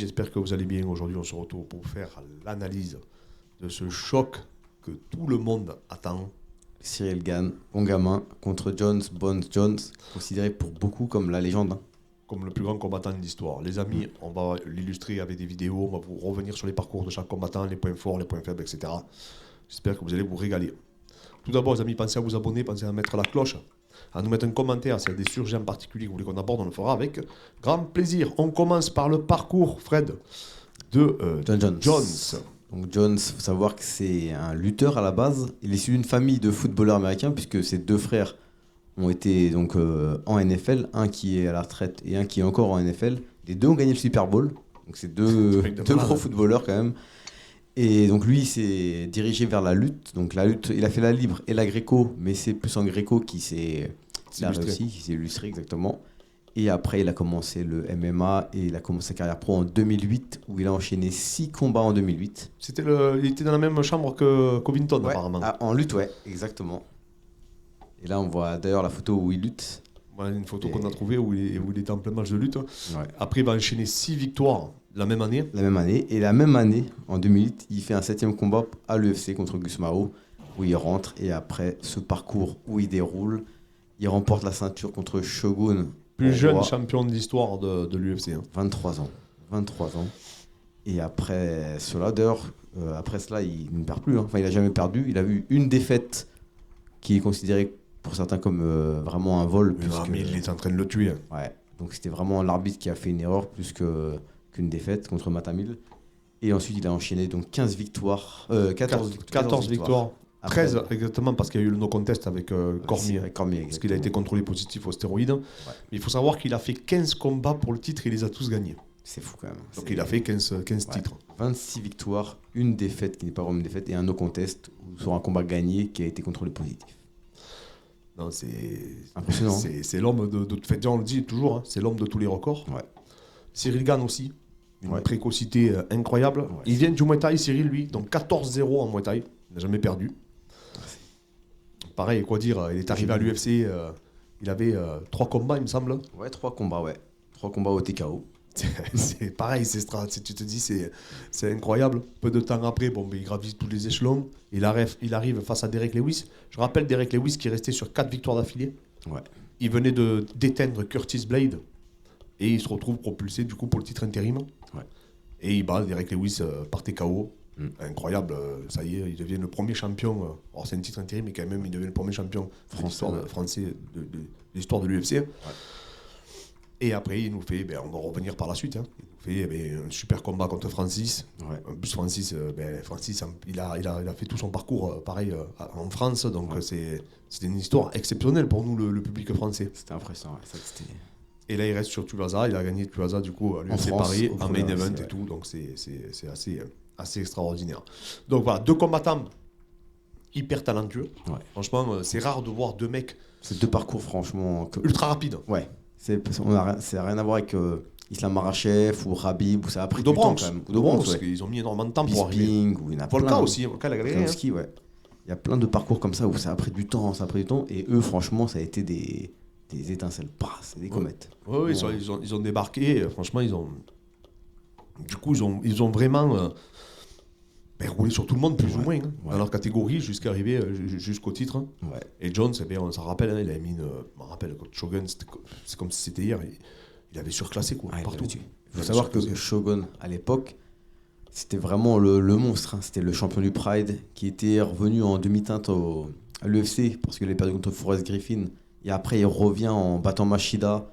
j'espère que vous allez bien. Aujourd'hui, on se retrouve pour faire l'analyse de ce choc que tout le monde attend. Cyril Gane, bon gamin, contre Bones Jones, considéré pour beaucoup comme la légende. Comme le plus grand combattant de l'histoire. Les amis, on va l'illustrer avec des vidéos, on va vous revenir sur les parcours de chaque combattant, les points forts, les points faibles, etc. J'espère que vous allez vous régaler. Tout d'abord, les amis, pensez à vous abonner, pensez à mettre la cloche, à nous mettre un commentaire. S'il y a des sujets en particulier que vous voulez qu'on aborde, on le fera avec grand plaisir. On commence par le parcours, Fred, de Jones. Donc Jones, il faut savoir que c'est un lutteur à la base. Il est issu d'une famille de footballeurs américains, puisque ses deux frères ont été donc, en NFL, un qui est à la retraite et un qui est encore en NFL. Les deux ont gagné le Super Bowl, donc c'est deux gros footballeurs quand même. Et donc lui, il s'est dirigé vers la lutte. Donc la lutte, il a fait la libre et la gréco, mais c'est plus en gréco qu'il s'est réussi, qui s'est illustré exactement. Et après, il a commencé le MMA et il a commencé sa carrière pro en 2008, où il a enchaîné 6 combats en 2008. Il était dans la même chambre que Covington, ouais, apparemment. En lutte, ouais, exactement. Et là, on voit d'ailleurs la photo où il lutte. Ouais, une photo qu'on a trouvée où il était en plein match de lutte. Ouais. Après, il va enchaîner 6 victoires la même année. Et la même année, en 2008, il fait un 7e combat à l'UFC contre Gus Mao, où il rentre. Et après ce parcours où il déroule, il remporte la ceinture contre Shogun. Plus jeune champion de l'histoire de l'UFC. 23 ans. Et après cela, d'ailleurs, après cela, il ne perd plus. Enfin, il n'a jamais perdu. Il a eu une défaite qui est considérée pour certains comme vraiment un vol. Mais il est en train de le tuer. Ouais. Donc c'était vraiment l'arbitre qui a fait une erreur plus qu'une défaite contre Matamil. Et ensuite, il a enchaîné donc 15 victoires. 14 victoires. Après, 13 exactement, parce qu'il y a eu le no contest avec Cormier. Parce qu'il a été contrôlé positif aux stéroïdes. Ouais. Mais il faut savoir qu'il a fait 15 combats pour le titre et il les a tous gagnés. C'est fou quand même. Donc il a fait 15 titres. 26 victoires, une défaite qui n'est pas vraiment une défaite et un no contest sur un combat gagné qui a été contrôlé positif. Non, c'est impressionnant. C'est l'homme de on le dit toujours, hein, c'est l'homme de tous les records. Ouais. Cyril Gane aussi, une précocité incroyable. Ouais. Il vient du Muay Thai, Cyril, lui, donc 14-0 en Muay Thai, il n'a jamais perdu. Pareil, quoi dire, il est arrivé à l'UFC, il avait 3 combats, il me semble. Ouais, 3 combats, ouais. 3 combats au TKO. C'est pareil, tu te dis, c'est incroyable. Peu de temps après, il gravit tous les échelons. Il arrive face à Derek Lewis. Je rappelle Derek Lewis qui est resté sur 4 victoires d'affilée. Ouais. Il venait d'éteindre Curtis Blade. Et il se retrouve propulsé du coup pour le titre intérim. Ouais. Et il bat Derek Lewis par TKO. Incroyable, ça y est, il devient le premier champion. Alors c'est un titre intérim, mais quand même, il devient le premier champion français de l'histoire de l'UFC. Ouais. Et après, il nous fait, on va revenir par la suite, hein. Il nous fait un super combat contre Francis. Ouais. En plus, Francis, il a fait tout son parcours pareil en France, donc c'était une histoire exceptionnelle pour nous, le public français. C'était impressionnant. Ouais. Et là, il reste sur Tuivasa, il a gagné Tuivasa du coup à l'UFC Paris, en main event et tout, donc c'est assez extraordinaire. Donc voilà, 2 combattants hyper talentueux. Ouais. Franchement, c'est rare de voir 2 mecs. C'est 2 parcours franchement ultra rapides. Ouais. C'est rien à voir avec Islam Makhachev ou Khabib, où ça a pris du temps quand même. Ou de Bronx, parce qu'ils ont mis énormément de temps pour arriver. Ou il y en a Volka plein. aussi, Volka, il a galéré. Ouais. Il y a plein de parcours comme ça où ça a pris du temps, et eux, franchement, ça a été des étincelles, c'est des comètes. Oui, ils ont débarqué, franchement, ils ont vraiment roulé sur tout le monde, plus ou moins, hein, dans leur catégorie, jusqu'à arriver jusqu'au titre. Ouais. Et Jones, on s'en rappelle, hein, il a mis je me rappelle, contre Shogun, c'est comme si c'était hier, il avait surclassé partout. Il faut savoir que Shogun, à l'époque, c'était vraiment le monstre, hein. C'était le champion du Pride qui était revenu en demi-teinte à l'UFC parce qu'il avait perdu contre Forrest Griffin. Et après, il revient en battant Machida